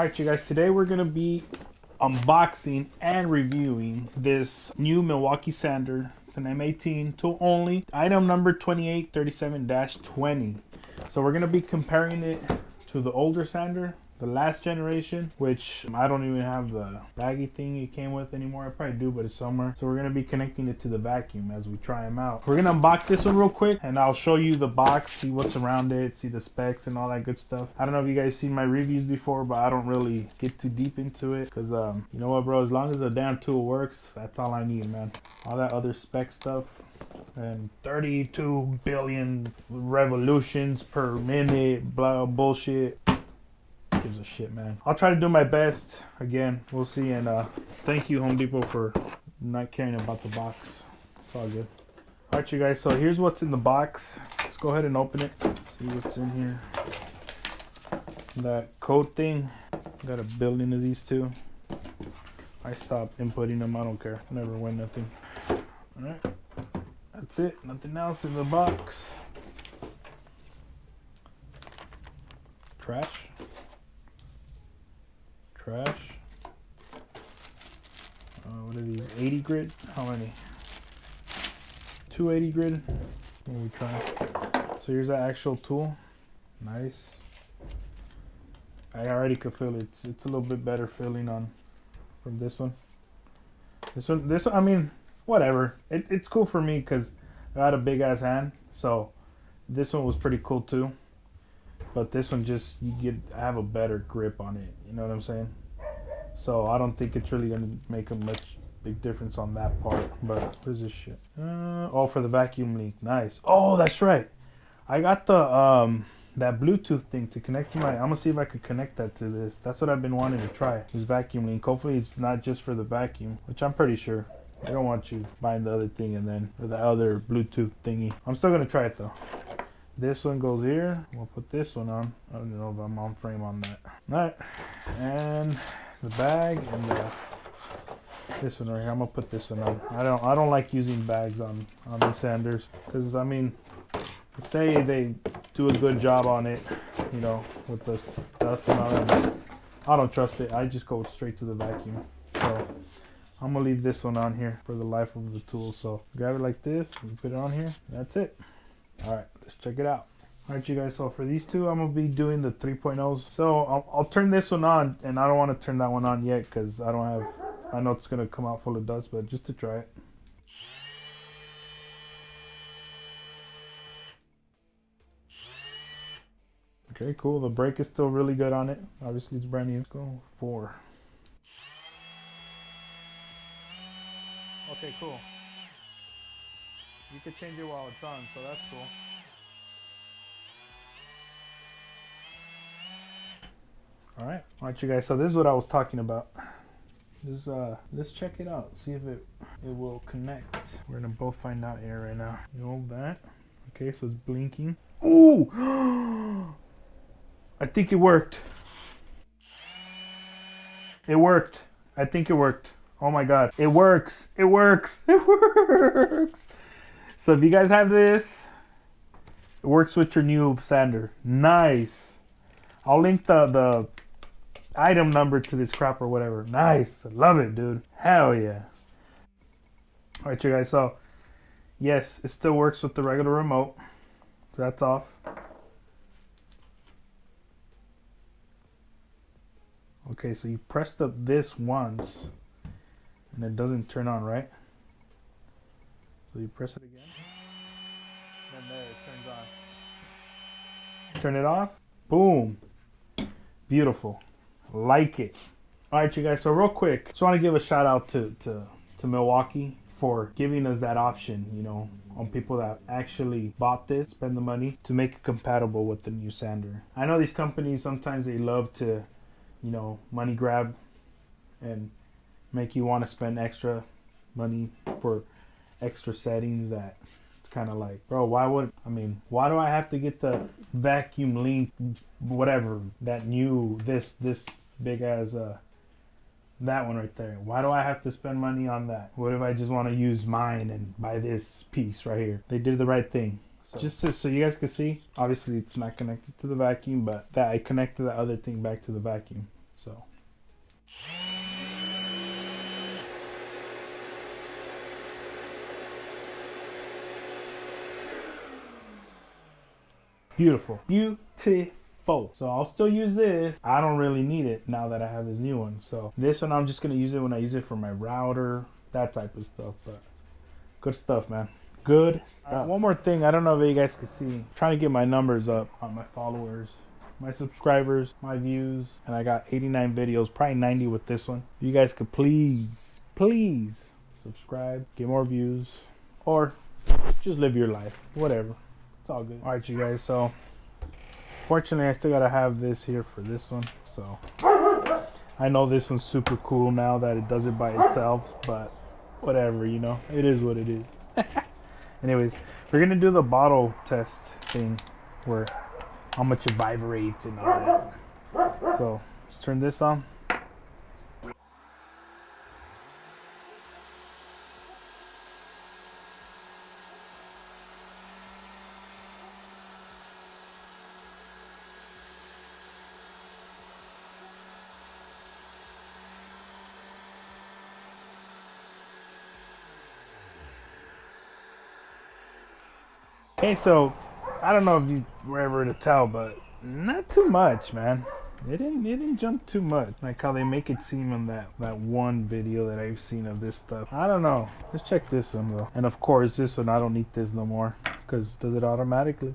Alright you guys, today we're gonna be unboxing and reviewing this new Milwaukee sander. It's an M18 tool only, item number 2837-20. So we're gonna be comparing it to the older sander, the last generation, which I don't even have the baggy thing it came with anymore. I probably do, but it's somewhere. So we're gonna be connecting it to the vacuum as we try them out. We're gonna unbox this one real quick and I'll show you the box, see what's around it, see the specs and all that good stuff. I don't know if you guys seen my reviews before, but I don't really get too deep into it because you know what, bro, as long as the damn tool works, that's all I need, man. All that other spec stuff and 32 billion revolutions per minute, blah bullshit, gives a shit, man. I'll try to do my best. Again, we'll see. And thank you, Home Depot, for not caring about the box. It's all good. All right, you guys, so here's what's in the box. Let's go ahead and open it, see what's in here. That code thing, got a billion of these too. I stopped inputting them, I don't care, never win nothing. All right, that's it, nothing else in the box. Trash. What are these, 80 grit? How many? 280 grit? What are we trying? So here's that actual tool. Nice. I already could feel it. It's a little bit better feeling on from this one. This one, I mean, whatever. It's cool for me because I got a big ass hand. So this one was pretty cool too. But this one just, I have a better grip on it. You know what I'm saying? So I don't think it's really gonna make a big difference on that part. But what is this shit? Oh, for the vacuum leak. Nice. Oh, that's right. I got the that Bluetooth thing to connect to my. I'm gonna see if I could connect that to this. That's what I've been wanting to try. This vacuum leak. Hopefully it's not just for the vacuum, which I'm pretty sure. I don't want you buying the other thing and then the other Bluetooth thingy. I'm still gonna try it though. This one goes here. We'll put this one on. I don't know if I'm on frame on that. All right, and the bag and this one right here. I'm gonna put this one on. I don't like using bags on these sanders because I mean, say they do a good job on it, you know, with the dust and all that. But I don't trust it. I just go straight to the vacuum. So I'm gonna leave this one on here for the life of the tool. So grab it like this, and put it on here. That's it. All right, let's check it out. All right, you guys, so for these two, I'm gonna be doing the 3.0s. So I'll turn this one on, and I don't want to turn that one on yet because I know it's gonna come out full of dust, but just to try it. Okay, cool, the brake is still really good on it. Obviously it's brand new. Let's go 4. Okay, cool. You could change it while it's on, so that's cool. All right, you guys. So this is what I was talking about. Let's check it out. See if it will connect. We're gonna both find out here right now. You hold that. Okay, so it's blinking. Ooh! I think it worked. It worked. I think it worked. Oh my God! It works. It works. It works. So if you guys have this, it works with your new sander. Nice. I'll link the item number to this crap or whatever. Nice. I love it, dude. Hell yeah. All right, you guys. So yes, it still works with the regular remote. So that's off. Okay, so you pressed this once and it doesn't turn on, right? So you press it again, and there it turns on. Turn it off, boom, beautiful, like it. All right, you guys, so real quick, just want to give a shout out to Milwaukee for giving us that option, you know, on people that actually bought this, spend the money to make it compatible with the new sander. I know these companies, sometimes they love to, you know, money grab and make you want to spend extra money for extra settings that it's kind of like, bro, why do I have to get the vacuum link, whatever, that new, this big as that one right there? Why do I have to spend money on that? What if I just want to use mine and buy this piece right here? They did the right thing. So just so you guys can see, obviously it's not connected to the vacuum, but that I connected the other thing back to the vacuum. So Beautiful. Beautiful. So I'll still use this. I don't really need it now that I have this new one. So this one I'm just going to use it when I use it for my router, that type of stuff. But good stuff, man. Good stuff. One more thing. I don't know if you guys can see. I'm trying to get my numbers up on my followers, my subscribers, my views. And I got 89 videos, probably 90 with this one. If you guys could please subscribe, get more views, or just live your life. Whatever. It's all good. Alright, you guys. So fortunately, I still got to have this here for this one. So I know this one's super cool now that it does it by itself, but whatever, you know, it is what it is. Anyways, we're going to do the bottle test thing where how much it vibrates and all that. So let's turn this on. Okay, so I don't know if you were able to tell, but not too much, man. It didn't jump too much, like how they make it seem in that one video that I've seen of this stuff. I don't know. Let's check this one though. And of course, this one I don't need this no more because does it automatically.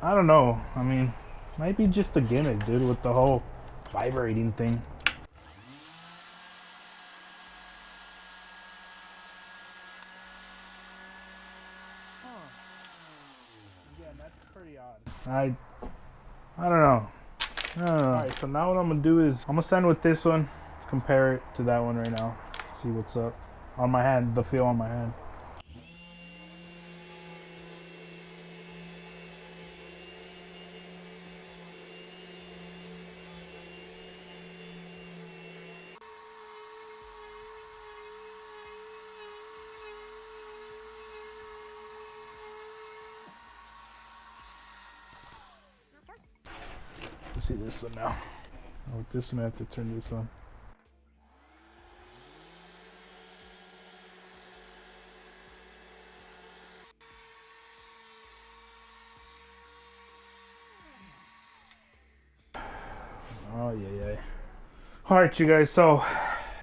I don't know. I mean, might be just a gimmick, dude, with the whole vibrating thing. Yeah, that's pretty odd. I don't know. Alright, so now what I'm gonna do is I'm gonna send with this one, compare it to that one right now, see what's up on my hand, the feel on my hand. See this one now. With this one I have to turn this on. Oh yeah. Alright, you guys, so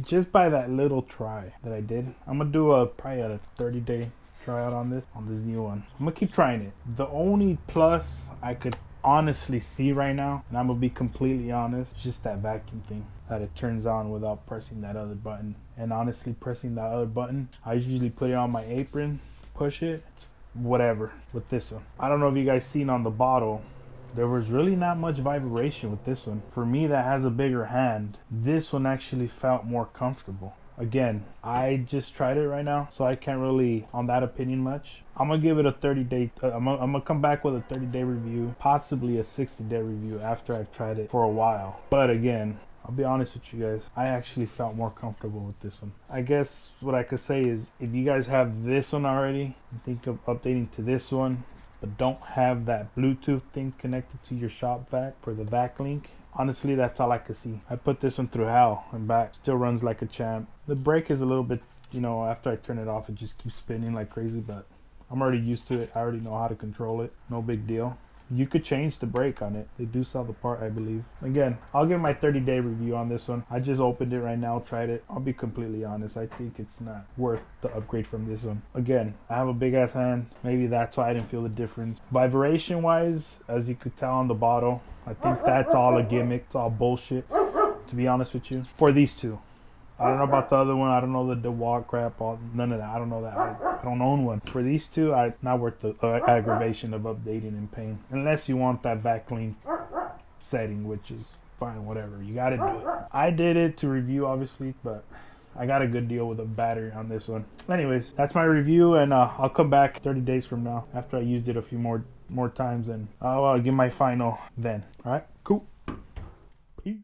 just by that little try that I did, I'm gonna do probably a 30-day tryout on this new one. I'm gonna keep trying it. The only plus I could honestly see right now, and I'm gonna be completely honest, it's just that vacuum thing that it turns on without pressing that other button. And honestly, pressing that other button, I usually put it on my apron, push it, whatever. With this one, I don't know if you guys seen on the bottle, there was really not much vibration with this one. For me that has a bigger hand, this one actually felt more comfortable. Again, I just tried it right now, so I can't really on that opinion much. I'm gonna give it a 30-day. I'm gonna come back with a 30-day review, possibly a 60-day review after I've tried it for a while. But again, I'll be honest with you guys, I actually felt more comfortable with this one. I guess what I could say is, if you guys have this one already and think of updating to this one, but don't have that Bluetooth thing connected to your shop vac for the vac link, honestly, that's all I could see. I put this one through hell and back. Still runs like a champ. The brake is a little bit, you know, after I turn it off, it just keeps spinning like crazy, but I'm already used to it. I already know how to control it. No big deal. You could change the brake on it. They do sell the part, I believe. Again, I'll give my 30-day review on this one. I just opened it right now, tried it. I'll be completely honest. I think it's not worth the upgrade from this one. Again, I have a big ass hand. Maybe that's why I didn't feel the difference. Vibration wise, as you could tell on the bottle, I think that's all a gimmick. It's all bullshit, to be honest with you. For these two. I don't know about the other one. I don't know the DeWalt crap. None of that. I don't know that. I don't own one. For these two, not worth the aggravation of updating and paying. Unless you want that vac link setting, which is fine, whatever. You got to do it. I did it to review, obviously, but I got a good deal with a battery on this one. Anyways, that's my review, and I'll come back 30 days from now after I used it a few more times, and I'll give my final then. All right, cool. Peace.